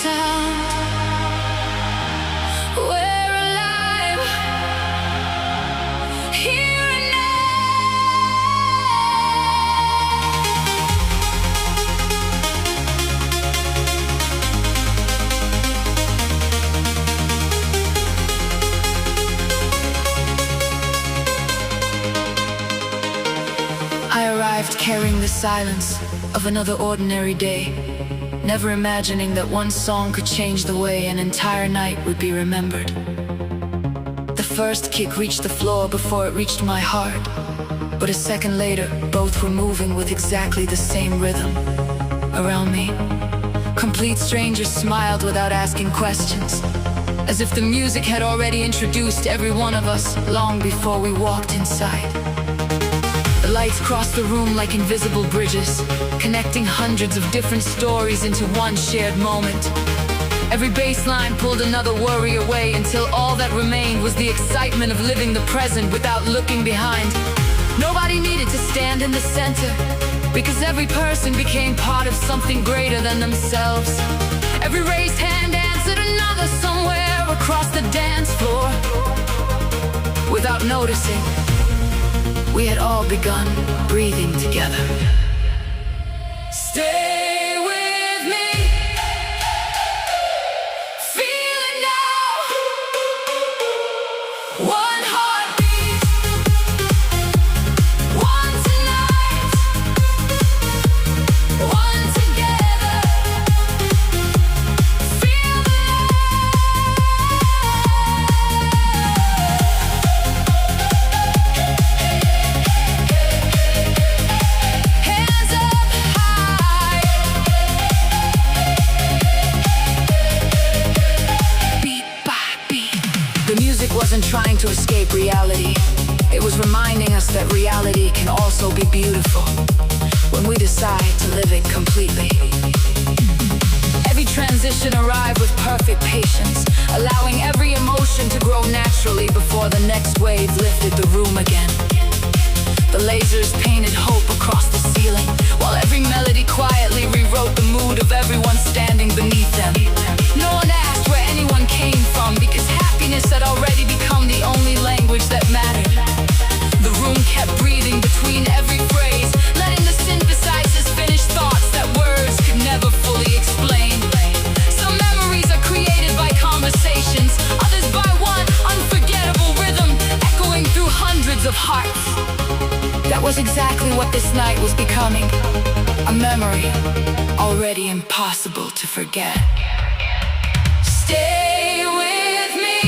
sound. We're alive, here and I arrived carrying the silence of another ordinary day, never imagining that one song could change the way an entire night would be remembered. The first kick reached the floor before it reached my heart, but a second later, both were moving with exactly the same rhythm around me. Complete strangers smiled without asking questions, as if the music had already introduced every one of us long before we walked inside. The lights crossed the room like invisible bridges, connecting hundreds of different stories into one shared moment. Every bass line pulled another worry away until all that remained was the excitement of living the present without looking behind. Nobody needed to stand in the center, because every person became part of something greater than themselves. Every raised hand answered another somewhere across the dance floor. Without noticing, we had all begun breathing together. Stay with me, feel it now. One heartbeat, one tonight, one together. Feel the hands up high. Beat by beat. The music wasn't trying to escape reality. It was reminding us that reality can also be beautiful when we decide to live it completely. Every transition arrived with perfect patience, allowing every emotion to grow naturally before the next wave lifted the room again. The lasers painted hope across the ceiling, while every melody quietly rewrote the mood of everyone standing beneath them. No one asked where anyone came from, because happiness had already become the only language that mattered. The room kept breathing between every phrase, letting the synthesizers finish thoughts that words could never fully explain. Some memories are created by conversations, others by one unforgettable rhythm echoing through hundreds of hearts. That was exactly what this night was becoming. A memory already impossible to forget. Stay with me,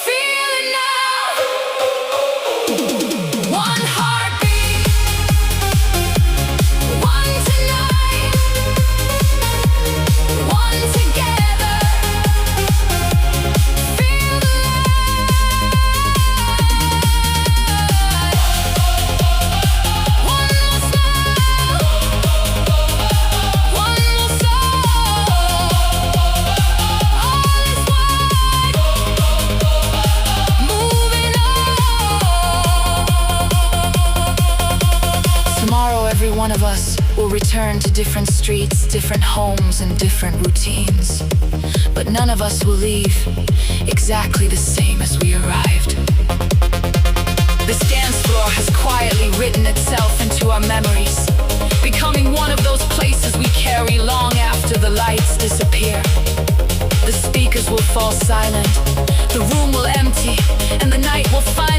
feel it now. One heartbeat, one tonight, one together. Feel the one more smile, one more soul. All is wide, moving on. Tomorrow, every one of us will return to different streets, different homes, and different routines. But none of us will leave exactly the same as we arrived. This dance floor has quietly written itself into our memories, becoming one of those places we carry long after the lights disappear. The speakers will fall silent, the room will empty, and the night will finally